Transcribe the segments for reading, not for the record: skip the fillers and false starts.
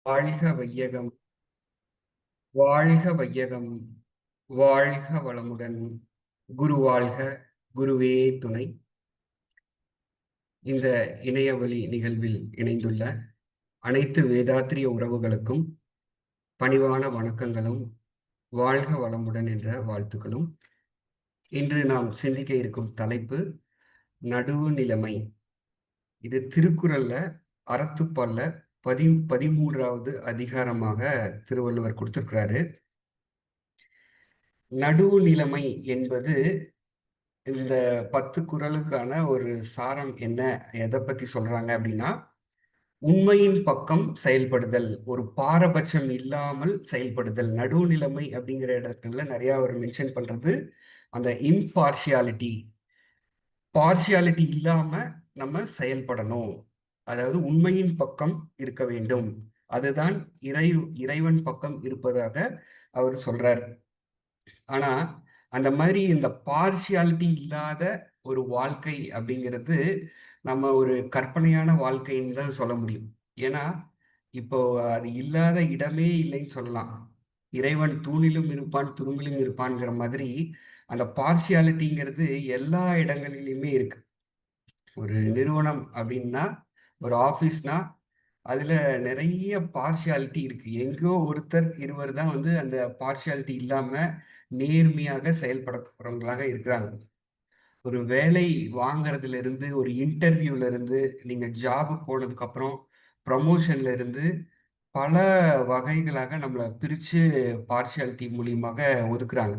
வாழ்க வையகம், வாழ்க வையகம், வாழ்க வளமுடன். குரு வாழ்க, குருவே துணை. இந்த இணையவழி நிகழ்வில் இணைந்துள்ள அனைத்து வேதாத்திரிய உறவுகளுக்கும் பணிவான வணக்கங்களும், வாழ்க வளமுடன் என்ற வாழ்த்துக்களும். இன்று நாம் சிந்திக்க இருக்கும் தலைப்பு நடுவு நிலைமை. இது திருக்குறள்ல அறத்துப்பால்ல 13வது அதிகாரமாக திருவள்ளுவர் கொடுத்திருக்கிறாரு. நடுவு நிலைமை என்பது இந்த 10 குறளுக்கான ஒரு சாரம் என்ன, எதை பத்தி சொல்றாங்க அப்படின்னா, உண்மையின் பக்கம் செயல்படுதல், ஒரு பாரபட்சம் இல்லாமல் செயல்படுதல். நடுவுநிலைமை அப்படிங்கிற இடத்துல நிறைய அவர் மென்ஷன் பண்றது அந்த இம்பார்ஷியாலிட்டி. பார்ஷியாலிட்டி இல்லாம நம்ம செயல்படணும். அதாவது உண்மையின் பக்கம் இருக்க வேண்டும். அதுதான் இறைவன் பக்கம் இருப்பதாக அவர் சொல்றார். ஆனா அந்த மாதிரி இந்த பார்ஷியாலிட்டி இல்லாத ஒரு வாழ்க்கை அப்படிங்கிறது நம்ம ஒரு கற்பனையான வாழ்க்கைன்னு தான் சொல்ல முடியும். ஏன்னா இப்போ அது இல்லாத இடமே இல்லைன்னு சொல்லலாம். இறைவன் தூணிலும் இருப்பான், துரும்பிலும் இருப்பான்ங்கிற மாதிரி அந்த பார்ஷியாலிட்டிங்கிறது எல்லா இடங்களிலுமே இருக்கு. ஒரு நிறுவனம் அப்படின்னா, ஒரு ஆஃபீஸ்னா அதுல நிறைய பார்ஷியாலிட்டி இருக்கு. எங்கோ ஒருத்தர் இருவர் தான் வந்து அந்த பார்ஷியாலிட்டி இல்லாம நேர்மையாக செயல்படுறவங்களாக இருக்கிறாங்க. ஒரு வேலை வாங்குறதுல இருந்து, ஒரு இன்டர்வியூல இருந்து, நீங்க ஜாபுக்கு போனதுக்கு அப்புறம் ப்ரமோஷன்ல இருந்து பல வகைகளாக நம்மள பிரிச்சு பார்ஷியாலிட்டி மூலியமாக ஒதுக்குறாங்க.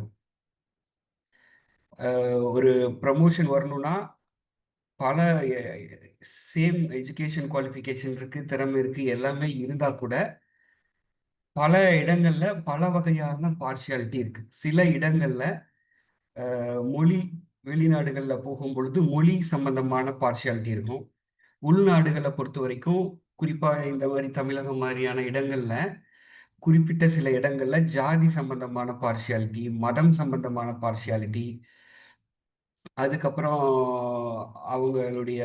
ஒரு ப்ரமோஷன் வரணும்னா பல சேம் எஜுகேஷன் குவாலிஃபிகேஷன் இருக்கு, திறமை இருக்கு, எல்லாமே இருந்தா கூட பல இடங்கள்ல பல வகையான பார்ஷியாலிட்டி இருக்கு. சில இடங்கள்ல மொழி, வெளிநாடுகள்ல போகும்பொழுது மொழி சம்பந்தமான பார்ஷியாலிட்டி இருக்கும். உள்நாடுகளை பொறுத்த வரைக்கும், குறிப்பா இந்த மாதிரி தமிழகம் மாதிரியான இடங்கள்ல குறிப்பிட்ட சில இடங்கள்ல ஜாதி சம்பந்தமான பார்ஷியாலிட்டி, மதம் சம்பந்தமான பார்ஷியாலிட்டி, அதுக்கப்புறம் அவங்களுடைய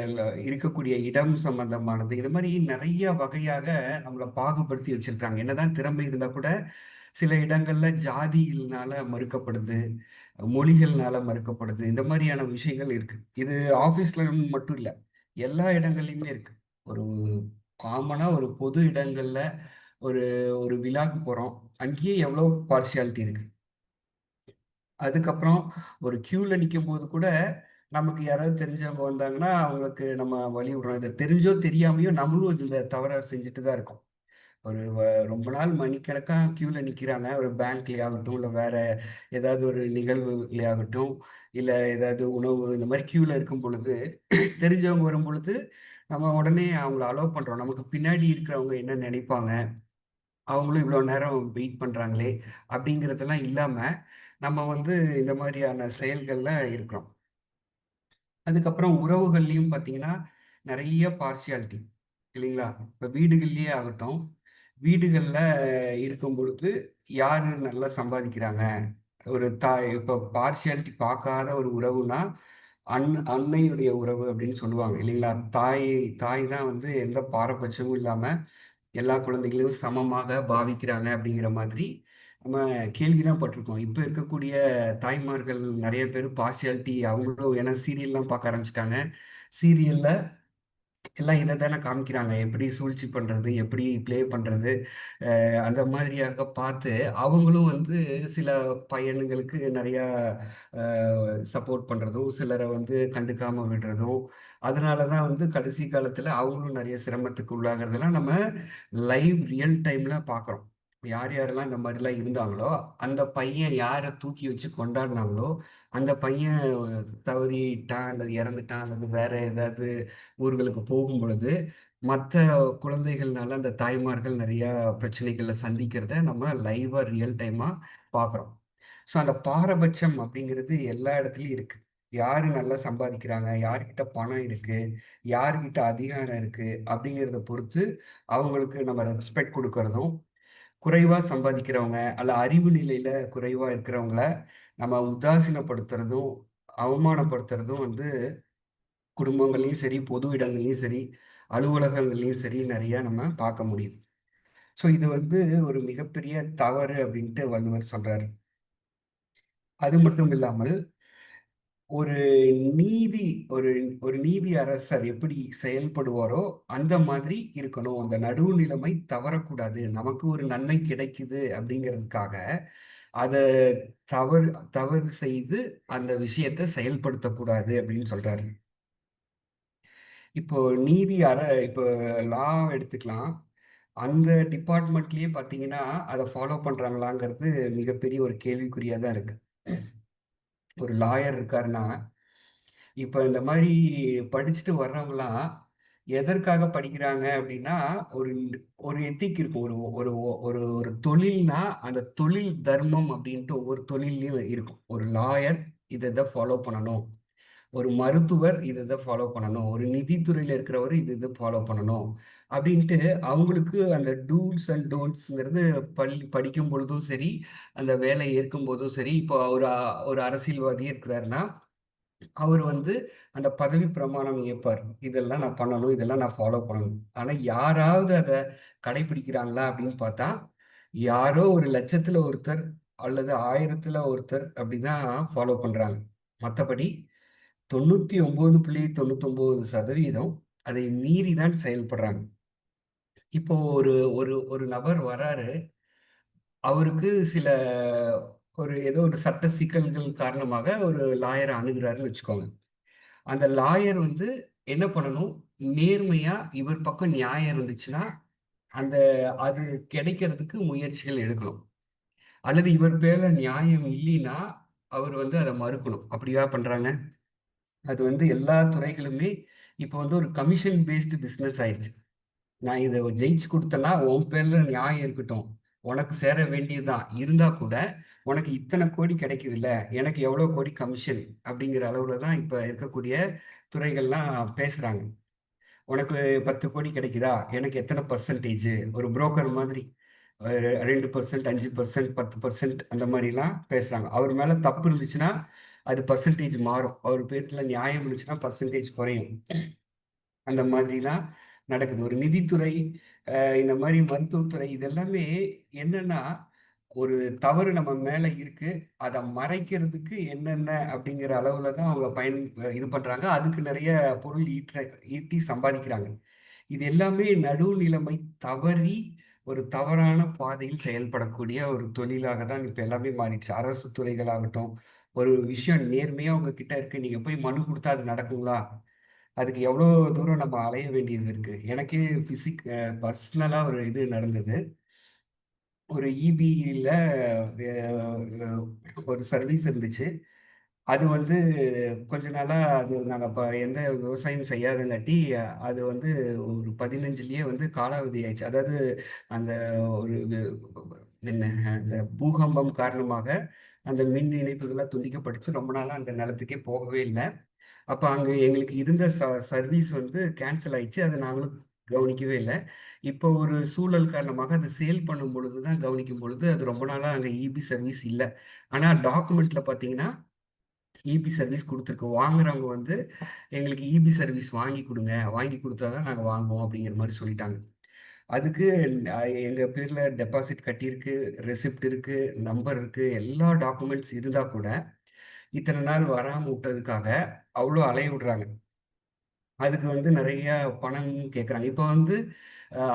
இருக்கக்கூடிய இடம் சம்பந்தமானது, இது மாதிரி நிறைய வகையாக நம்மளை பாகுபடுத்தி வச்சிருக்காங்க. என்னதான் திறமை இருந்தா கூட சில இடங்கள்ல ஜாதியினால மறுக்கப்படுது, மொழிகள்னால மறுக்கப்படுது. இந்த மாதிரியான விஷயங்கள் இருக்கு. இது ஆபீஸ்ல மட்டும் இல்ல, எல்லா இடங்கள்லயுமே இருக்கு. ஒரு காமனா ஒரு பொது இடங்கள்ல ஒரு ஒரு விழாக்கு போறோம், அங்கேயே எவ்வளவு பார்ஷியாலிட்டி இருக்கு. அதுக்கப்புறம் ஒரு கியூல நிற்கும் போது கூட நமக்கு யாராவது தெரிஞ்சவங்க வந்தாங்கன்னா அவங்களுக்கு நம்ம வழி விடுறோம். இதை தெரிஞ்சோ தெரியாமையோ நம்மளும் இந்த தவறை செஞ்சுட்டு தான் இருக்கோம். ஒரு ரொம்ப நாள் மணிக்கணக்கா கியூல நிக்கிறாங்க, ஒரு பேங்க்லயே ஆகட்டும், இல்ல வேற ஏதாவது ஒரு நிகழ்வுலயே ஆகட்டும், இல்ல ஏதாவது உணவு, இந்த மாதிரி கியூல இருக்கும் பொழுது தெரிஞ்சவங்க வரும் பொழுது நம்ம உடனே அவங்கள அலோவ் பண்றோம். நமக்கு பின்னாடி இருக்கிறவங்க என்ன நினைப்பாங்க, அவங்களும் இவ்வளவு நேரம் வெயிட் பண்றாங்களே அப்படிங்கிறதெல்லாம் இல்லாம நம்ம வந்து இந்த மாதிரியான செயல்கள்ல இருக்கிறோம். அதுக்கப்புறம் உறவுகள்லையும் பார்த்தீங்கன்னா நிறைய பார்ஷியாலிட்டி இல்லைங்களா? இப்போ வீடுகள்லயே ஆகட்டும், வீடுகளில் இருக்கும் பொழுது யாரு நல்லா சம்பாதிக்கிறாங்க, ஒரு தாய், இப்போ பார்ஷியாலிட்டி பார்க்காத ஒரு உறவுனா அன்னையுடைய உறவு அப்படின்னு சொல்லுவாங்க இல்லைங்களா? தாய் தாய் தான் வந்து எந்த பாரபட்சமும் இல்லாமல் எல்லா குழந்தைகளையும் சமமாக பாவிக்கிறாங்க அப்படிங்கிற மாதிரி நம்ம கேள்விதான் பட்டிருக்கோம். இப்போ இருக்கக்கூடிய தாய்மார்கள் நிறைய பேர் பார்சியாலிட்டி அவங்களும், ஏன்னா சீரியல்லாம் பார்க்க ஆரம்பிச்சிட்டாங்க. சீரியல்ல எல்லாம் இதை தானே காமிக்கிறாங்க, எப்படி சூழ்ச்சி பண்றது, எப்படி ப்ளே பண்றது, அந்த மாதிரியாக பார்த்து அவங்களும் வந்து சில பையன்களுக்கு நிறையா சப்போர்ட் பண்றதும், சிலரை வந்து கண்டுக்காம விடுறதும், அதனால தான் வந்து கடைசி காலத்துல அவங்களும் நிறைய சிரமத்துக்கு உள்ளாகிறதெல்லாம் நம்ம லைவ் ரியல் டைம்ல பார்க்குறோம். யார் யாரெல்லாம் இந்த மாதிரிலாம் இருந்தாங்களோ, அந்த பையன் யாரை தூக்கி வச்சு கொண்டாடினாங்களோ, அந்த பையன் தவறிட்டான் அல்லது இறந்துட்டான் அல்லது வேற ஏதாவது ஊர்களுக்கு போகும் பொழுது மற்ற குழந்தைகள்னால அந்த தாய்மார்கள் நிறைய பிரச்சனைகளை சந்திக்கிறத நம்ம லைவா ரியல் டைமா பார்க்குறோம். ஸோ அந்த பாரபட்சம் அப்படிங்கிறது எல்லா இடத்துலையும் இருக்கு. யாரு நல்லா சம்பாதிக்கிறாங்க, யார்கிட்ட பணம் இருக்கு, யார்கிட்ட அதிகாரம் இருக்கு அப்படிங்கிறத பொறுத்து அவங்களுக்கு நம்ம ரெஸ்பெக்ட் கொடுக்கறதும், குறைவா சம்பாதிக்கிறவங்க அல்ல அறிவு நிலையில குறைவா இருக்கிறவங்கள நம்ம உதாசீனப்படுத்துறதும், அவமானப்படுத்துறதும் வந்து குடும்பங்கள்லயும் சரி, பொது இடங்கள்லயும் சரி, அலுவலகங்கள்லயும் சரி நிறைய நம்ம பார்க்க முடியுது. ஸோ இது வந்து ஒரு மிகப்பெரிய தவறு அப்படின்ட்டு வள்ளுவர் சொல்றாரு. அது மட்டும் இல்லாமல் ஒரு நீதி ஒரு ஒரு நீதி அரசர் எப்படி செயல்படுவாரோ அந்த மாதிரி இருக்கணும். அந்த நடுவுநிலைமை தவறக்கூடாது. நமக்கு ஒரு நன்மை கிடைக்குது அப்படிங்கிறதுக்காக அத தவறு தவறு செய்து அந்த விஷயத்த செயல்படுத்தக்கூடாது அப்படின்னு சொல்றாரு. இப்போ நீதி அற இப்போ லா எடுத்துக்கலாம். அந்த டிபார்ட்மெண்ட்லயே பார்த்தீங்கன்னா, அத ஃபாலோ பண்றாங்களாங்கிறது மிகப்பெரிய ஒரு கேள்விக்குறியா தான் இருக்கு. ஒரு லாயர் இருக்காருன்னா, இப்ப இந்த மாரி படிச்சுட்டு வர்றவங்கலாம் எதற்காக படிக்கிறாங்க அப்படின்னா, ஒரு ஒரு எத்திக் இருக்கும். ஒரு ஒரு ஒரு ஒரு தொழில்னா, அந்த தொழில் தர்மம் அப்படின்ட்டு ஒவ்வொரு தொழில்லயும் இருக்கும். ஒரு லாயர் இத இத ஃபாலோ பண்ணணும். ஒரு மருத்துவர் இத இத ஃபாலோ பண்ணணும். ஒரு நிதித்துறையில இருக்கிறவரு இது இது ஃபாலோ பண்ணணும். அப்படின்ட்டு அவங்களுக்கு அந்த டூஸ் அண்ட் டோன்ட்ஸ்ங்கிறது படிக்கும் பொழுதும் சரி, அந்த வேலை ஏற்கும்போதும் சரி, இப்போ ஒரு அரசியல்வாதி இருக்கிறாருன்னா அவரு வந்து அந்த பதவி பிரமாணம் ஏற்பார். இதெல்லாம் நான் பண்ணணும். இதெல்லாம் நான் ஃபாலோ பண்ணணும். ஆனா யாராவது அத கடைப்பிடிக்கிறாங்களா அப்படின்னு பார்த்தா, யாரோ ஒரு 1,00,000த்துல ஒருத்தர் அல்லது 1000த்துல ஒருத்தர் அப்படிதான் ஃபாலோ பண்றாங்க. மத்தபடி 99.99% அதை மீறி தான் செயல்படுறாங்க. இப்போ ஒரு ஒரு ஒரு நபர் வராரு. அவருக்கு சில ஏதோ ஒரு சட்ட சிக்கல்கள் காரணமாக ஒரு லாயர அணுகுறாருன்னு வச்சுக்கோங்க. அந்த லாயர் வந்து என்ன பண்ணணும்? நேர்மையா இவர் பக்கம் நியாயம் இருந்துச்சுன்னா, அந்த அது கிடைக்கிறதுக்கு முயற்சிகள் எடுக்கணும். அல்லது இவர் பேர்ல நியாயம் இல்லைன்னா, அவர் வந்து அத மறுக்கணும். அப்படியா பண்றாங்க? அது வந்து எல்லா துறைகளுமே இப்ப வந்து ஒரு கமிஷன் பேஸ்டு பிசினஸ் ஆயிருச்சு. நான் இத ஜெயிச்சு குடுத்தேன்னா, உன் பேர்ல நியாயம் இருக்கட்டும். உனக்கு சேர வேண்டியது தான். இருந்தா கூட, உனக்கு இத்தன கோடி கிடைக்குதுல்ல, எனக்கு எவ்வளோ கோடி கமிஷன் அப்படிங்கிற அளவுல தான் இப்ப இருக்கக்கூடிய துறைகள்லாம் பேசுறாங்க. உனக்கு 10,00,00,000 கிடைக்குதா? எனக்கு எத்தன பெர்சன்டேஜ்? ஒரு புரோக்கர் மாதிரி. 2% 5% 10% அந்த மாரிலாம் பேசுறாங்க. அவர் மேல தப்பு இருந்துச்சுன்னா, அது பெர்சன்டேஜ் மாறும். அவர் பேர்ல நியாயம் இருந்துச்சுன்னா, பெர்சன்டேஜ் குறையும். அந்த மாதிரி தான் நடக்குது. ஒரு நிதித்துறை, இந்த மாரி மருத்துவத்துறை இது எல்லாமே என்னன்னா, ஒரு தவறு நம்ம மேல இருக்கு. அத மறைக்கிறதுக்கு என்னென்ன அப்படிங்கிற அளவுல தான் அவங்க இது பண்றாங்க. அதுக்கு நெறைய பொருள் ஈட்டி சம்பாதிக்கிறாங்க. இது எல்லாமே நடுநிலைமை தவறி, ஒரு தவறான பாதையில் செயல்படக்கூடிய ஒரு தொழிலாக தான் இப்ப எல்லாமே மாறிடுச்சு. அரசு துறைகளாகட்டும், ஒரு விஷயம் நேர்மையா உங்க கிட்ட இருக்கு. நீங்க போய் மனு குடுத்தா அது நடக்குங்களா? அதுக்கு எவ்வளோ தூரம் நம்ம அலைய வேண்டியது இருக்கு. எனக்கே பர்சனலா ஒரு இது நடந்தது. ஒரு ஈபில ஒரு சர்வீஸ் இருந்துச்சு. அது வந்து கொஞ்ச நாளா அது நாங்க எந்த விவசாயமும் செய்யாதங்காட்டி, அது வந்து ஒரு 15லயே வந்து காலாவதி ஆயிடுச்சு. அதாவது அந்த ஒரு என்ன அந்த பூகம்பம் காரணமாக அந்த மின் இணைப்புகள்லாம் துண்டிக்கப்பட்டுச்சு. ரொம்ப நாளா அந்த நிலத்துக்கே போகவே இல்ல. அப்ப அங்க எங்களுக்கு இருந்த சர்வீஸ் வந்து கேன்சல் ஆயிடுச்சு. அத நாங்களும் கவனிக்கவே இல்ல. இப்போ ஒரு சூழல் காரணமாக அத சேல் பண்ணும் பொழுது தான் கவனிக்கும் பொழுது, அது ரொம்ப நாளா அங்க ஈபி சர்வீஸ் இல்ல. ஆனா டாக்குமெண்ட்ல பார்த்தீங்கன்னா, ஈபி சர்வீஸ் குடுத்துருக்கு. வாங்குறவங்க வந்து எங்களுக்கு ஈபி சர்வீஸ் வாங்கி குடுங்க. வாங்கி குடுத்தா தான் நாங்க வாங்குவோம் அப்படிங்கிற மாரி சொல்லிட்டாங்க. அதுக்கு அ எங்க பேர்ல டெபாசிட் கட்டியிருக்கு, ரெசிப்ட் இருக்கு, நம்பர் இருக்கு. எல்லா டாக்குமெண்ட்ஸ் இருந்தா கூட, இத்தன நாள் வராம வுட்டதுக்காக அவ்ளோ அலைய விடுறாங்க. அதுக்கு வந்து நெறைய பணம் கேட்குறாங்க. இப்ப வந்து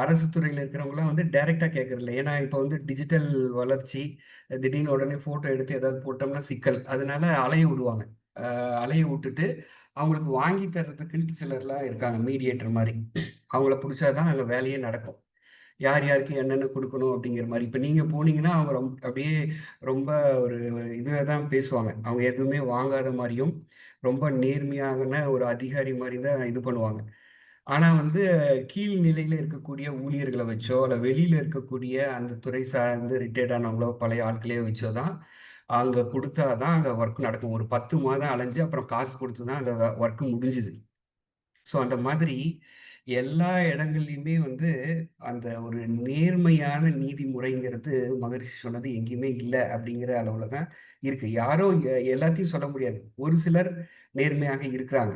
அரசு துறையில இருக்கிறவங்கலாம் வந்து டைரக்ட்டா கேட்கறதில்ல. ஏன்னா, இப்ப வந்து டிஜிட்டல் வளர்ச்சி. திடீர்னு உடனே ஃபோட்டோ எடுத்து ஏதாவது போட்டோம்னா சிக்கல். அதனால அலைய விடுவாங்க. அலைய விட்டுட்டு, அவங்களுக்கு வாங்கி தர்றதுக்குன்ட்டு சிலர்லாம் இருக்காங்க. மீடியேட்டர் மாரி. அவங்கள புடிச்சா தான் அங்க வேலையே நடக்கும். யார் யாருக்கு என்னென்ன குடுக்கணும் அப்படிங்கிற மாரி. இப்ப நீங்க போனீங்கன்னா, அவங்க அப்படியே ரொம்ப ஒரு இதுல தான் பேசுவாங்க. அவங்க எதுவுமே வாங்காத மாரியும், ரொம்ப நேர்மையான ஒரு அதிகாரி மாரி தான் இது பண்ணுவாங்க. ஆனா வந்து கீழ் நிலையில இருக்கக்கூடிய ஊழியர்கள வச்சோ, இல்ல வெளியில இருக்கக்கூடிய அந்த துறை சார்ந்து ரிட்டயர்ட் ஆனவங்களோ, பழைய ஆட்களயோ வச்சோ தான், அங்க குடுத்தா தான் அங்க வொர்க் நடக்கும். ஒரு 10 மாதம் அலைஞ்சு அப்புறம் காசு குடுத்து தான் அந்த வொர்க் முடிஞ்சுது. ஸோ அந்த மாதிரி எல்லா இடங்கள்லயுமே வந்து அந்த ஒரு நேர்மையான நீதிமுறைங்கிறது மகரிஷி சொன்னது எங்கேயுமே இல்ல அப்படிங்கிற அளவுல தான் இருக்கு. யாரோ எல்லாத்தையும் சொல்ல முடியாது. ஒரு சிலர் நேர்மையாக இருக்கிறாங்க.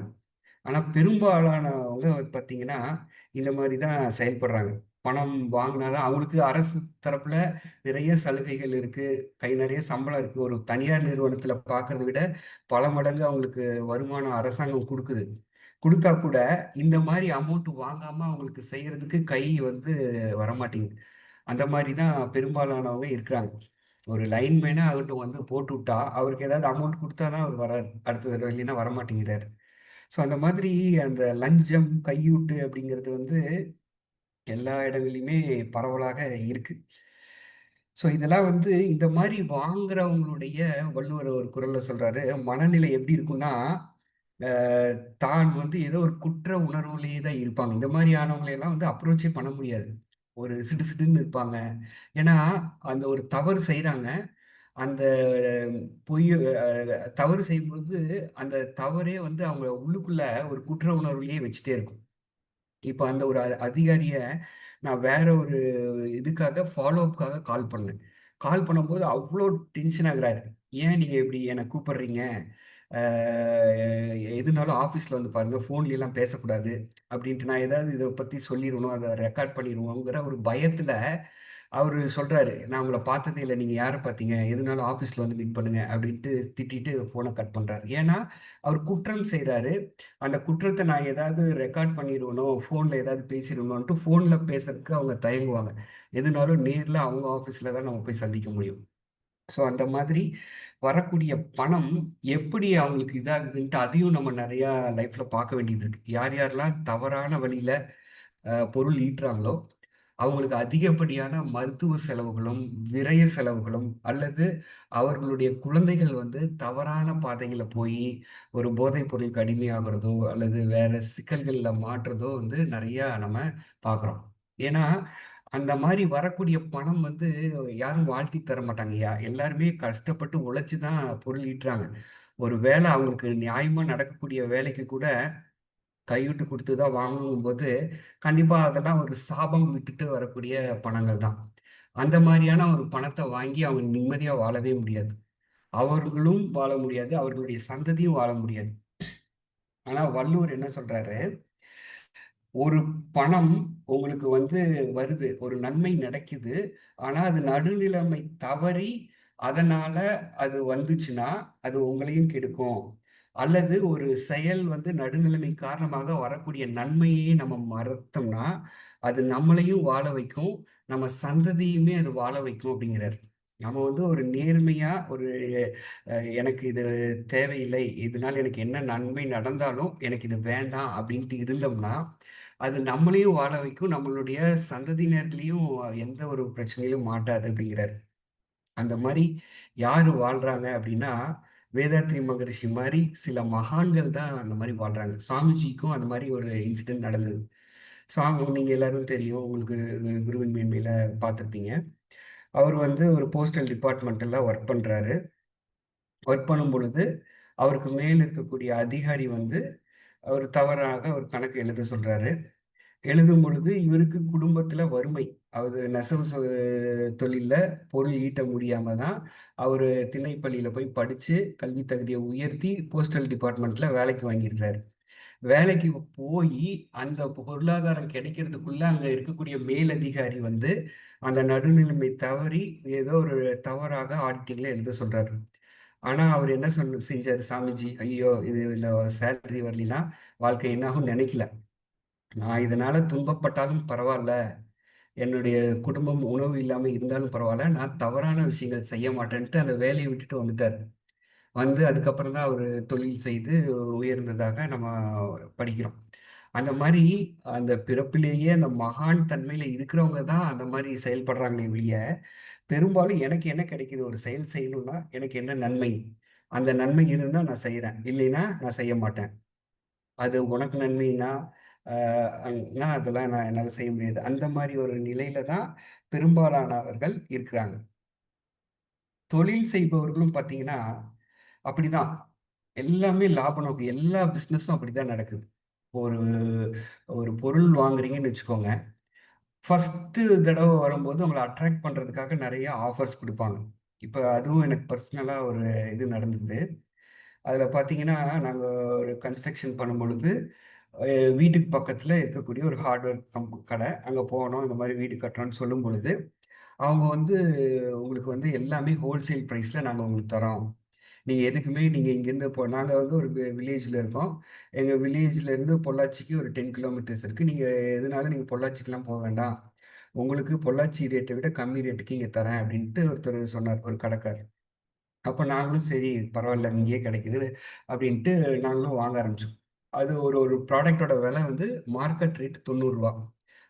ஆனா பெரும்பாலானவங்க பார்த்தீங்கன்னா, இந்த மாரி தான் செயல்படுறாங்க. பணம் வாங்கினாதான் அவங்களுக்கு அரசு தரப்புல நிறைய சலுகைகள் இருக்கு. கை நிறைய சம்பளம் இருக்கு. ஒரு தனியார் நிறுவனத்துல பார்க்கறத விட பல மடங்கு அவங்களுக்கு வருமானம் அரசாங்கம் கொடுக்குது. கொடுத்தா கூட இந்த மாதிரி அமௌண்ட் வாங்காம அவங்களுக்கு செய்யறதுக்கு கை வந்து வரமாட்டேங்குது. அந்த மாதிரி தான் பெரும்பாலானவங்க இருக்கிறாங்க. ஒரு லைன்மேனே ஆகட்டும் வந்து போட்டு விட்டா அவருக்கு ஏதாவது அமௌண்ட் கொடுத்தா தான் அவர் வராரு. அடுத்த தடவை இல்லைன்னா வரமாட்டேங்கிறாரு. ஸோ அந்த மாதிரி அந்த லஞ்சம், கையூட்டு அப்படிங்கிறது வந்து எல்லா இடங்கள்லையுமே பரவலாக இருக்கு. ஸோ இதெல்லாம் வந்து இந்த மாதிரி வாங்குறவங்களுடைய வள்ளுவர் ஒரு குறள்ல சொல்றாரு, மனநிலை எப்படி இருக்கும்னா, அஹ், தான் வந்து ஏதோ ஒரு குற்ற உணர்வுலயே தான் இருப்பாங்க. இந்த மாதிரி ஆனவங்களை எல்லாம் வந்து அப்ரோச்சே பண்ண முடியாது. ஒரு சிடுசிடுன்னு இருப்பாங்க. ஏன்னா அந்த ஒரு தவறு செய்றாங்க. அந்த பொய் தவறு செய்யும்பொழுது அந்த தவறே வந்து அவங்க உள்ளுக்குள்ள ஒரு குற்ற உணர்வுலயே வச்சுட்டே இருக்கும். இப்ப அந்த ஒரு அதிகாரிய நான் வேற ஒரு இதுக்காக ஃபாலோ அப்காக கால் பண்ணேன். கால் பண்ணும்போது அவ்ளோ டென்ஷன் ஆகுறாரு. "ஏன் நீங்க இப்படி என்ன கூப்பிடுறீங்க? அ எதுனாலும் ஆஃபீஸ்ல வந்து பாருங்க. ஃபோன்லலாம் பேசக்கூடாது." அப்படின்ட்டு நான் ஏதாவது இத பத்தி சொல்லிருவனோ, அத ரெக்கார்ட் பண்ணிருவோங்கிற ஒரு பயத்துல அவரு சொல்றாரு, "நான் உங்கள பார்த்ததே இல்ல. நீங்க யார பார்த்தீங்க? எதுனாலும் ஆஃபீஸ்ல வந்து மீட் பண்ணுங்க." அப்படின்ட்டு திட்டிட்டு ஃபோன கட் பண்றாரு. ஏன்னா, அவர் குற்றம் செய்றாரு. அந்த குற்றத்த நான் ஏதாவது ரெக்கார்ட் பண்ணிருவனோ, ஃபோன்ல ஏதாவது பேசிருவனோன்ட்டு ஃபோன்ல பேசறதுக்கு அவங்க தயங்குவாங்க. எதுனாலும் நேர்ல அவங்க ஆஃபீஸ்ல தான் நம்ம போய் சந்திக்க முடியும். ஸோ அந்த மாதிரி வரக்கூடிய பணம் எப்படி அவங்களுக்கு இதாகுதுன்ட்டு அதையும் நம்ம நெறையா லைஃப்ல பார்க்க வேண்டியது இருக்கு. யார் யாரெல்லாம் தவறான வழியில பொருள் ஈட்டுறாங்களோ, அவங்களுக்கு அதிகப்படியான மருத்துவ செலவுகளும், விரய செலவுகளும் அல்லது அவர்களுடைய குழந்தைகள் வந்து தவறான பாதையில போயி, ஒரு போதைப் பொருளுக்கு அடிமையாகுறதோ, அல்லது வேற சிக்கல்கள்ல மாட்றதோ வந்து நெறையா நம்ம பார்க்குறோம். ஏன்னா, அந்த மாரி வரக்கூடிய பணம் வந்து யாரும் வாழ்த்தி தர மாட்டாங்க. எல்லாருமே கஷ்டப்பட்டு உழைச்சு தான் பொருள் ஈட்டுறாங்க. ஒரு வேள அவங்களுக்கு நியாயமா நடக்கக்கூடிய வேலைக்கு கூட கையூட்டு குடுத்து தான் வாங்கணுங்கும்போது, கண்டிப்பா அதெல்லாம் ஒரு சாபம் விட்டுட்டு வரக்கூடிய பணங்கள் தான். அந்த மாரியான ஒரு பணத்த வாங்கி அவங்க நிம்மதியா வாழவே முடியாது. அவர்களும் வாழ முடியாது. அவர்களுடைய சந்ததியும் வாழ முடியாது. ஆனா வள்ளுவர் என்ன சொல்றாரு, ஒரு பணம் உங்களுக்கு வந்து வருது. ஒரு நன்மை நடக்குது. ஆனா அது நடுநிலைமை தவறி, அதனால அது வந்துச்சுன்னா, அது உங்களையும் கெடுக்கும். அல்லது ஒரு செயல் வந்து நடுநிலைமை காரணமாக வரக்கூடிய நன்மையே நம்ம மறத்தோம்னா, அது நம்மளையும் வாழ வைக்கும். நம்ம சந்ததியுமே அது வாழ வைக்கும் அப்படிங்கிறாரு. நம்ம வந்து ஒரு நேர்மையா ஒரு எனக்கு இது தேவையில்லை. இதனால எனக்கு என்ன நன்மை நடந்தாலும், எனக்கு இது வேண்டாம் அப்படின்ட்டு இருந்தோம்னா, அது நம்மளையும் வாழ வைக்கும். நம்மளுடைய சந்ததியினர்களையும் எந்த ஒரு பிரச்சனையிலும் மாட்டாது அப்படிங்கிறாரு. அந்த மாரி யாரு வாழ்றாங்க அப்படின்னா, வேதாத்ரி மகரிஷி மாரி சில மகான்கள் தான் அந்த மாரி வாழ்றாங்க. சாமிஜிக்கும் அந்த மாரி ஒரு இன்சிடென்ட் நடந்தது. நீங்க எல்லாரும் தெரியும். உங்களுக்கு குருவின் மேன்மையில பார்த்திருப்பீங்க. அவர் வந்து ஒரு போஸ்டல் டிபார்ட்மெண்ட்ல ஒர்க் பண்றாரு. ஒர்க் பண்ணும்பொழுது, அவருக்கு மேல் இருக்கக்கூடிய அதிகாரி வந்து, அவர் தவறாக ஒரு கணக்கு எழுத சொல்றாரு. எழுதும் பொழுது இவருக்கு குடும்பத்தில வறுமை. அவரு நெசவு தொழில்ல பொருள் ஈட்ட முடியாம தான், அவரு திண்ணைப்பள்ளியில போய் படிச்சு, கல்வி தகுதிய உயர்த்தி போஸ்டல் டிபார்ட்மெண்ட்ல வேலைக்கு வாங்கியிருக்கிறாரு. வேலைக்கு போயி, அந்த பொருளாதாரம் கிடைக்கிறதுக்குள்ள அங்க இருக்கக்கூடிய மேலதிகாரி வந்து, அந்த நடுநிலைமை தவறி, ஏதோ ஒரு தவறாக ஆடிட்டிங்ல எழுத சொல்றாரு. ஆனா, அவரு என்ன செஞ்சாரு சாமிஜி, ஐயோ! இது இந்த சேலரி வரலைன்னா, வாழ்க்கை என்னாகும்னு நெனைக்கல. நான் இதனால துன்பப்பட்டாலும் பரவால்ல. என்னுடைய குடும்பம் உணவு இல்லாம இருந்தாலும் பரவால்ல. நான் தவறான விஷயங்கள் செய்ய மாட்டேன்ட்டு அந்த வேலைய விட்டுட்டு வந்துட்டாரு. வந்து அதுக்கப்புறம் தான் அவரு தொழில் செய்து உயர்ந்ததாக நம்ம படிக்கிறோம். அந்த மாரி அந்த பிறப்பிலேயே அந்த மகான் தன்மையில இருக்கிறவங்க தான் அந்த மாரி செயல்படுறாங்களே ஒழிய, பெரும்பாலும் எனக்கு என்ன கிடைக்குது ஒரு செயல் செய்யணும்னா, எனக்கு என்ன நன்மை? அந்த நன்மை இருந்தா நான் செய்றேன். இல்லைன்னா நான் செய்ய மாட்டேன். அது உனக்கு நன்மைன்னா, அ னா அதெல்லாம் என்னால செய்ய முடியாது. அந்த மாரி ஒரு நிலையில தான் பெரும்பாலானவர்கள் இருக்கிறாங்க. தொழில் செய்பவர்களும் பார்த்தீங்கன்னா, அப்படிதான். எல்லாமே லாப நோக்கு. எல்லா பிசினஸும் அப்படிதான் நடக்குது. ஒரு ஒரு பொருள் வாங்குறீங்கன்னு வச்சுக்கோங்க. ஃபர்ஸ்ட்டு தடவ வரும்போது உங்கள அட்ராக்ட் பண்றதுக்காக நெறைய ஆஃபர்ஸ் குடுப்பாங்க. இப்ப அதுவும் எனக்கு பர்சனலா ஒரு இது நடந்தது. அதுல பார்த்தீங்கன்னா, நாங்க ஒரு கன்ஸ்ட்ரக்ஷன் பண்ணும்பொழுது, வீட்டுக்கு பக்கத்துல இருக்கக்கூடிய ஒரு ஹார்ட்வேர் கடை. அங்க போனோம். இந்த மாதிரி வீடு கட்டுறோம்னு சொல்லும் பொழுது, அவங்க வந்து உங்களுக்கு வந்து எல்லாமே ஹோல்சேல் பிரைஸ்ல நாங்க உங்களுக்கு தரோம். நீங்க எதுக்குமே நீங்க இங்கேருந்து இப்போ நாங்க வந்து ஒரு வில்லேஜ்ல இருக்கோம். எங்க வில்லேஜ்ல இருந்து பொள்ளாச்சிக்கு ஒரு 10 கிலோமீட்டர்ஸ் இருக்கு. நீங்க எதுனாலும் நீங்க பொள்ளாச்சிக்குலாம் போ வேண்டாம். உங்களுக்கு பொள்ளாச்சி ரேட்ட விட கம்மி ரேட்டுக்கு இங்க தரேன் அப்படின்ட்டு ஒருத்தர் சொன்னார், ஒரு கடைக்காரர். அப்ப நாங்களும் சரி பரவாயில்ல இங்கேயே கிடைக்குது அப்படின்ட்டு நாங்களும் வாங்க ஆரம்பிச்சோம். அது ஒரு ஒரு ப்ராடக்ட்டோட விலை வந்து மார்க்கெட் ரேட் ரூ. 90.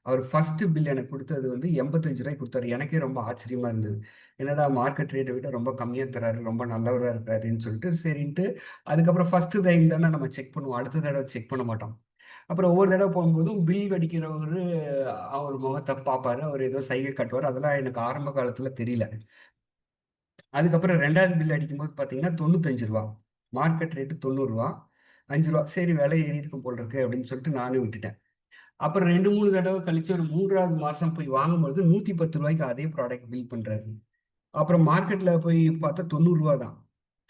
அவர் ஃபர்ஸ்ட் பில் எனக்கு குடுத்தது வந்து ரூ. 85 குடுத்தாரு. எனக்கே ரொம்ப ஆச்சரியமா இருந்தது. என்னடா மார்க்கெட் ரேட்ட விட ரொம்ப கம்மியா தராரு. ரொம்ப நல்லவரா இருக்காருன்னு சொல்லிட்டு சரின்ட்டு அதுக்கப்புறம் ஃபர்ஸ்ட் டைம் தானே நம்ம செக் பண்ணுவோம். அடுத்த தடவ செக் பண்ண மாட்டோம். அப்புறம் ஒவ்வொரு தடவ போகும்போதும் பில் அடிக்கிறவரு அவர் முகத்த பார்ப்பாரு. அவர் ஏதோ சைகை காட்டுவாரு. அதெல்லாம் எனக்கு ஆரம்ப காலத்துல தெரியல. அதுக்கப்புறம் 2வது பில் அடிக்கும்போது பார்த்தீங்கன்னா, ரூ. 95. மார்க்கெட் ரேட் ரூ. 90. ரூ. 5. சரி விலை ஏறியிருக்கும் போல இருக்கு அப்படின்னு சொல்லிட்டு நானும் விட்டுட்டேன். அப்புறம் 2, 3 தடவ கழிச்சு ஒரு 3வது மாசம் போய் வாங்கும்பொழுது ரூ. 110க்கு அதே ப்ராடக்ட் பில் பண்றாரு. அப்புறம் மார்க்கெட்ல போய் பார்த்தா ரூ. 90 தான்.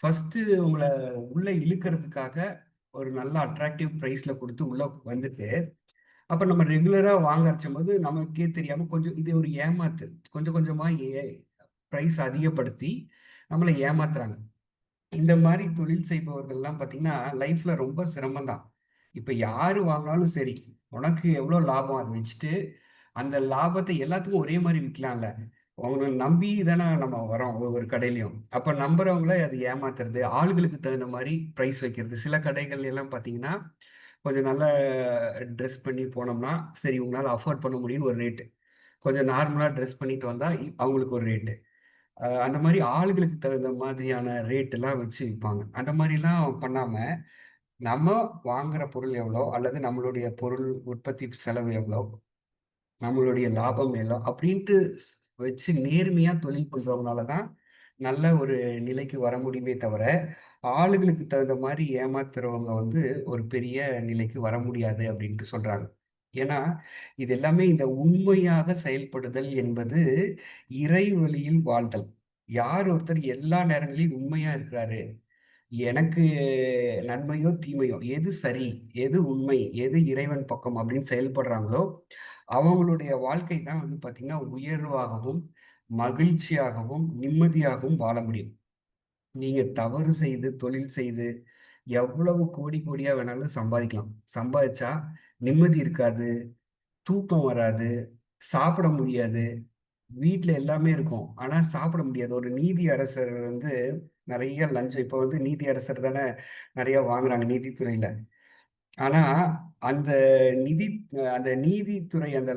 ஃபர்ஸ்ட்டு உங்கள உள்ள இழுக்கிறதுக்காக ஒரு நல்ல அட்ராக்டிவ் பிரைஸ்ல குடுத்து உள்ள வந்துட்டு, அப்ப நம்ம ரெகுலரா வாங்க ஆரம்பிச்சம்போது நமக்கே தெரியாம கொஞ்சம் இது ஒரு ஏமாத்து. கொஞ்சம் கொஞ்சமா பிரைஸ் அதிகப்படுத்தி நம்மள ஏமாத்துறாங்க. இந்த மாரி தொழில் செய்பவர்கள்லாம் பார்த்தீங்கன்னா, லைஃப்ல ரொம்ப சிரமம் தான். இப்ப யாரு வாங்குனாலும் சரி, உனக்கு எவ்வளோ லாபம் அத வச்சுட்டு, அந்த லாபத்த எல்லாத்துக்கும் ஒரே மாரி விக்கலாம்ல. அவங்கள நம்பி தானே நம்ம வரோம் ஒவ்வொரு கடையிலயும். அப்ப நம்புறவங்கள அது ஏமாத்துறது, ஆளுகளுக்கு தகுந்த மாரி பிரைஸ் வைக்கிறது. சில கடைகள் எல்லாம் பார்த்தீங்கன்னா, கொஞ்சம் நல்லா ட்ரெஸ் பண்ணி போனோம்னா, சரி உங்களால அஃபோர்ட் பண்ண முடியும்னு ஒரு ரேட்டு. கொஞ்சம் நார்மலா ட்ரெஸ் பண்ணிட்டு வந்தா, அவங்களுக்கு ஒரு ரேட்டு. அந்த மாரி ஆளுகளுக்கு தகுந்த மாதிரியான ரேட் எல்லாம் வச்சு விப்பாங்க. அந்த மாரிலாம் பண்ணாம, நம்ம வாங்குற பொருள் எவ்வளோ? அல்லது நம்மளுடைய பொருள் உற்பத்தி செலவு எவ்வளோ? நம்மளுடைய லாபம் எவ்வளோ? அப்படின்ட்டு வச்சு நேர்மையா தொழில் பண்றவங்கனால தான் நல்ல ஒரு நிலைக்கு வர முடியுமே தவிர, ஆளுகளுக்கு தகுந்த மாரி ஏமாத்துறவங்க வந்து ஒரு பெரிய நிலைக்கு வர முடியாது அப்படின்ட்டு சொல்றாங்க. ஏன்னா, இது எல்லாமே இந்த உண்மையாக செயல்படுதல் என்பது இறை வழியில் வாழ்தல். யார் ஒருத்தர் எல்லா நேரங்களிலும் உண்மையா இருக்கிறாரு, எனக்கு நன்மையோ, தீமையோ, எது சரி, எது உண்மை, எது இறைவன் பக்கம் அப்படின்னு செயல்படுறாங்களோ, அவங்களுடைய வாழ்க்கை தான் வந்து பார்த்தீங்கன்னா, உயர்வாகவும், மகிழ்ச்சியாகவும், நிம்மதியாகவும் வாழ முடியும். நீங்க தவறு செய்து, தொழில் செய்து, எவ்வளவு கோடி கோடியா வேணாலும் சம்பாதிக்கலாம். சம்பாதிச்சா நிம்மதி இருக்காது, தூக்கம் வராது, சாப்பிட முடியாது. வீட்ல எல்லாமே இருக்கும். ஆனா சாப்பிட முடியாது. ஒரு நீதி அரசர் வந்து நெறைய லஞ்சம் இப்ப வந்து நீதி அரசர் தானே நெறைய வாங்குறாங்க நீதித்துறையில. ஆனா அந்த நிதி அந்த நீதித்துறை அந்த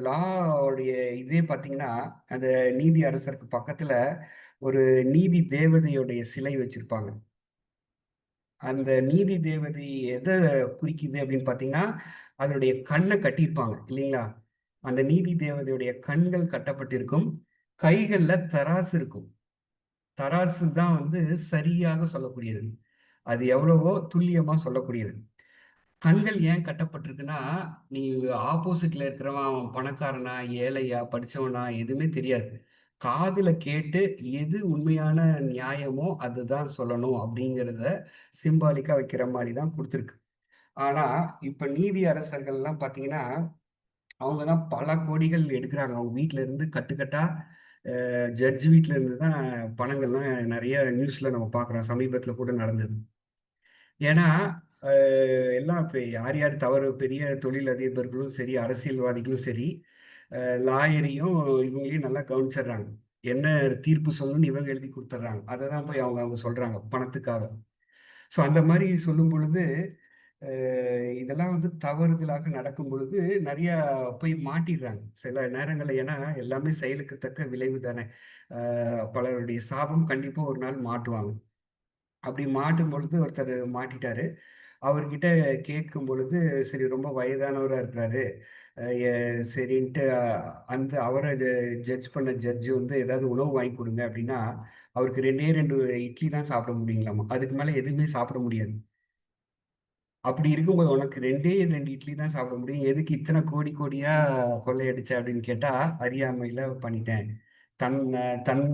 உடைய இதே பார்த்தீங்கன்னா, அந்த நீதி அரசருக்கு பக்கத்துல ஒரு நீதி தேவதையுடைய சிலை வச்சிருப்பாங்க. அந்த நீதி தேவதை எத குறிக்குது அப்படின்னு பார்த்தீங்கன்னா, அதனுடைய கண்ண கட்டியிருப்பாங்க இல்லைங்களா? அந்த நீதி தேவதையுடைய கண்கள் கட்டப்பட்டிருக்கும். கைகள்ல தராசு இருக்கும். தராசு தான் வந்து சரியாக சொல்லக்கூடியது. அது எவ்வளவோ துல்லியமா சொல்லக்கூடியது. கண்கள் ஏன் கட்டப்பட்டிருக்குன்னா, நீ ஆப்போசிட்ல இருக்கிறவன் அவன் பணக்காரனா, ஏழையா, படிச்சவனா எதுவுமே தெரியாது. காதுல கேட்டு எது உண்மையான நியாயமோ அதுதான் சொல்லணும் அப்படிங்கிறத சிம்பாலிக்கா வைக்கிற மாரி தான் குடுத்துருக்கு. ஆனா, இப்ப நீதி அரசர்கள்லாம் பார்த்தீங்கன்னா, அவங்க தான் பல கோடிகள் எடுக்குறாங்க. அவங்க வீட்ல இருந்து கட்டுக்கட்டா ஜட்ஜ் வீட்ல இருந்து தான் பணங்கள்லாம் நெறைய நியூஸ்ல நம்ம பார்க்குறோம். சமீபத்தில கூட நடந்தது. ஏன்னா, அ எல்லாம் இப்ப யார் யார் தவறு பெரிய தொழில் அதிபர்களும் சரி, அரசியல்வாதிகளும் சரி, அ லாயரையும் இவங்களையும் நல்லா கவனிச்சிடுறாங்க. என்ன தீர்ப்பு சொல்லணும்னு இவங்க எழுதி குடுத்துடுறாங்க. அத தான் போய் அவங்க அவங்க சொல்றாங்க பணத்துக்காக. ஸோ அந்த மாரி சொல்லும் பொழுது, அ இதெல்லாம் வந்து தவறுதலாக நடக்கும் பொழுது நெறையா போய் மாட்டிடுறாங்க. சில நேரங்கள்ல ஏன்னா எல்லாமே செயலுக்கு தக்க விளைவு தானே. பலருடைய சாபம் கண்டிப்பா ஒரு நாள் மாட்டுவாங்க. அப்படி மாட்டும் பொழுது ஒருத்தர் மாட்டிட்டாரு. அவர்கிட்ட கேட்கும் பொழுது, சரி ரொம்ப வயதானவரா இருக்கிறாரு. சரின்ட்டு அந்த அவர ஜட்ஜ் பண்ண ஜட்ஜ் வந்து ஏதாவது உணவு வாங்கி குடுங்க அப்படின்னா, அவருக்கு 2டே 2 இட்லி தான் சாப்பிட முடியுங்களாமா. அதுக்கு மேல எதுவுமே சாப்பிட முடியாது. அப்படி இருக்கும்போது உனக்கு 2டே 2 இட்லி தான் சாப்பிட முடியும். எதுக்கு இத்தன கோடி கோடியா கொள்ளையடிச்ச அப்படின்னு கேட்டா, அறியாமையில பண்ணிட்டேன். தன் தன்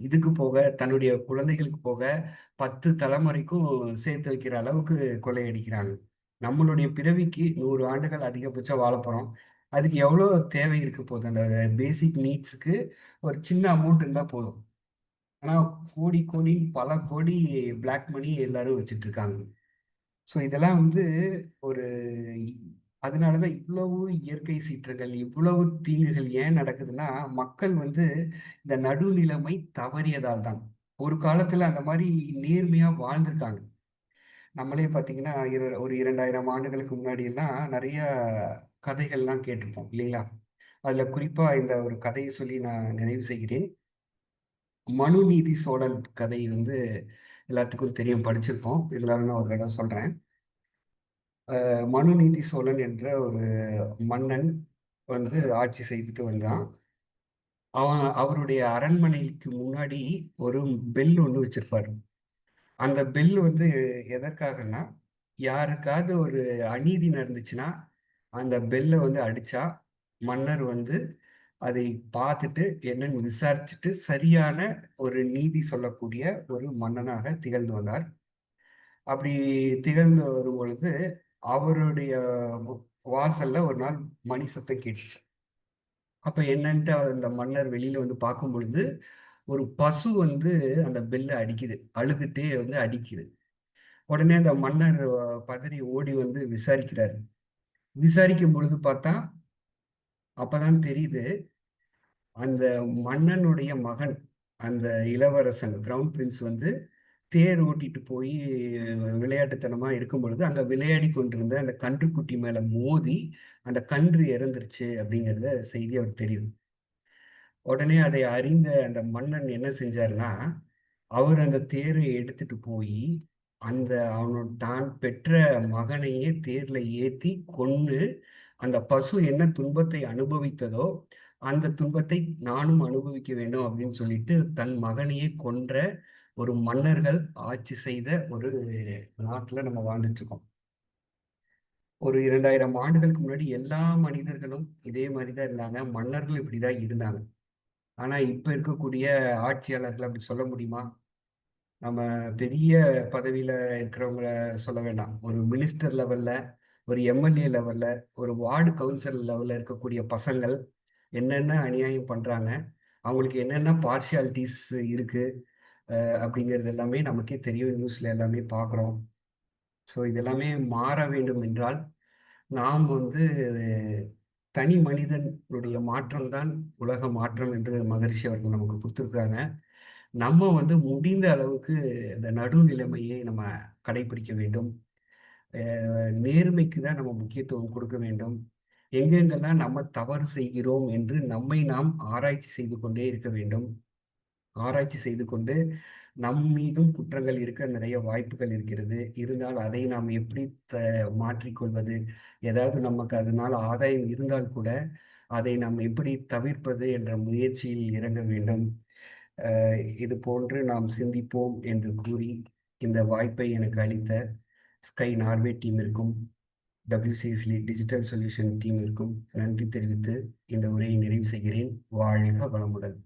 இதுக்கு போக, தன்னுடைய குழந்தைகளுக்கு போக 10 தலைமுறைக்கும் சேர்த்து வைக்கிற அளவுக்கு கொள்ளையடிக்கிறாங்க. நம்மளுடைய பிறவிக்கு 100 ஆண்டுகள் அதிகபட்சம் வாழப் போறோம். அதுக்கு எவ்வளோ தேவை இருக்க போகுது? அந்த பேசிக் நீட்ஸ்க்கு ஒரு சின்ன அமௌண்ட் இருந்தா போதும். ஆனா கோடி கோடி பல கோடி பிளாக் மணி எல்லாரும் வச்சுட்டு இருக்காங்க. ஸோ இதெல்லாம் வந்து ஒரு அதனாலதான் இவ்வளவு இயற்கை சீற்றங்கள், இவ்வளவு தீங்குகள் ஏன் நடக்குதுன்னா, மக்கள் வந்து இந்த நடுநிலைமை தவறியதால் தான். ஒரு காலத்துல அந்த மாதிரி நேர்மையா வாழ்ந்திருக்காங்க. நம்மளே பார்த்தீங்கன்னா, ஒரு 2000 ஆண்டுகளுக்கு முன்னாடி எல்லாம் நிறைய கதைகள்லாம் கேட்டிருப்போம் இல்லைங்களா? அதுல குறிப்பா இந்த ஒரு கதையை சொல்லி நான் நிறைவு செய்கிறேன். மனுநீதி சோழன் கதை வந்து எல்லாத்துக்கும் தெரியும், படிச்சிருப்போம். இருந்தாலும் நான் ஒரு தடவை சொல்றேன். மனுநீதி சோழன் என்ற ஒரு மன்னன் வந்து ஆட்சி செய்துட்டு வந்தான். அவருடைய அரண்மனைக்கு முன்னாடி ஒரு பெல் ஒண்ணு வச்சிருப்பாரு. அந்த பெல் வந்து எதற்காகன்னா, யாருக்காவது ஒரு அநீதி நடந்துச்சுன்னா, அந்த பெல்ல வந்து அடிச்சா, மன்னர் வந்து அதை பார்த்துட்டு என்னன்னு விசாரிச்சுட்டு, சரியான ஒரு நீதி சொல்லக்கூடிய ஒரு மன்னனாக திகழ்ந்து வந்தார். அப்படி திகழ்ந்து வரும்பொழுது, அவருடைய வாசல்ல ஒரு நாள் மணி சத்தம் கேட்டுச்சு. அப்ப என்னன்ட்டு அந்த மன்னர் வெளியில வந்து பார்க்கும் பொழுது, ஒரு பசு வந்து அந்த பெல்ல அடிக்குது. அழுதுட்டே வந்து அடிக்குது. உடனே அந்த மன்னர் பதறி ஓடி வந்து விசாரிக்கிறாரு. விசாரிக்கும் பொழுது பார்த்தா, அப்பதான் தெரியுது, அந்த மன்னனுடைய மகன், அந்த இளவரசன் கிரவுன் பிரின்ஸ் வந்து தேர் ஓட்டிட்டு போய் விளையாட்டுத்தனமா இருக்கும் பொழுது, அங்க விளையாடிக் கொண்டிருந்த அந்த கன்றுக்குட்டி மேல மோதி, அந்த கன்று இறந்துருச்சு அப்படிங்கிறத செய்தி அவருக்கு தெரியுது. உடனே அதை அறிந்த அந்த மன்னன் என்ன செஞ்சாருன்னா, அவர் அந்த தேரை எடுத்துட்டு போயி, அந்த தான் பெற்ற மகனையே தேர்ல ஏத்தி கொன்னு, அந்த பசு என்ன துன்பத்தை அனுபவித்ததோ, அந்த துன்பத்தை நானும் அனுபவிக்க வேண்டும் அப்படின்னு சொல்லிட்டு, தன் மகனையே கொன்ற ஒரு மன்னர்கள் ஆட்சி செய்த ஒரு நாட்டுல நம்ம வாழ்ந்துட்டு இருக்கோம். ஒரு 2000 ஆண்டுகளுக்கு முன்னாடி எல்லா மனிதர்களும் இதே மாரி தான் இருந்தாங்க. மன்னர்களும் இப்படிதான் இருந்தாங்க. ஆனா இப்ப இருக்கக்கூடிய ஆட்சியாளர்கள் அப்படி சொல்ல முடியுமா? நம்ம பெரிய பதவியில இருக்கிறவங்கள சொல்ல வேண்டாம். ஒரு மினிஸ்டர் லெவல்ல, ஒரு எம்எல்ஏ லெவல்ல, ஒரு வார்டு கவுன்சில் லெவல்ல இருக்கக்கூடிய பசங்கள் என்னென்ன அநியாயம் பண்றாங்க, அவங்களுக்கு என்னென்ன பார்ஷியாலிட்டீஸ் இருக்கு அப்படிங்கிறது எல்லாமே நமக்கே தெரியும். நியூஸ்ல எல்லாமே பார்க்குறோம். ஸோ இது எல்லாமே மாற வேண்டும் என்றால், நாம் வந்து தனி மனிதனுடைய மாற்றம் தான் உலக மாற்றம் என்று மகரிஷி அவர்கள் நமக்கு குடுத்திருக்கிறாங்க. நம்ம வந்து முடிந்த அளவுக்கு இந்த நடுநிலைமையை நம்ம கடைபிடிக்க வேண்டும். நேர்மைக்கு தான் நம்ம முக்கியத்துவம் கொடுக்க வேண்டும். எங்கெங்கெல்லாம் நம்ம தவறு செய்கிறோம் என்று நம்மை நாம் ஆராய்ச்சி செய்து கொண்டே இருக்க வேண்டும். ஆராய்ச்சி செய்து கொண்டு நம் மீதும் குற்றங்கள் இருக்க நிறைய வாய்ப்புகள் இருக்கிறது. இருந்தால் அதை நாம் எப்படி த மாற்றிக்கொள்வது? ஏதாவது நமக்கு அதனால் ஆதாயம் இருந்தால் கூட, அதை நாம் எப்படி தவிர்ப்பது என்ற முயற்சியில் இறங்க வேண்டும். இது போன்று நாம் சிந்திப்போம் என்று கூறி, இந்த வாய்ப்பை எனக்கு அளித்த ஸ்கை நார்வே டீமிற்கும், WCSL டிஜிட்டல் சொல்யூஷன் டீமிற்கும் நன்றி தெரிவித்து இந்த உரையை நிறைவு செய்கிறேன். வாழ்க வளமுடன்.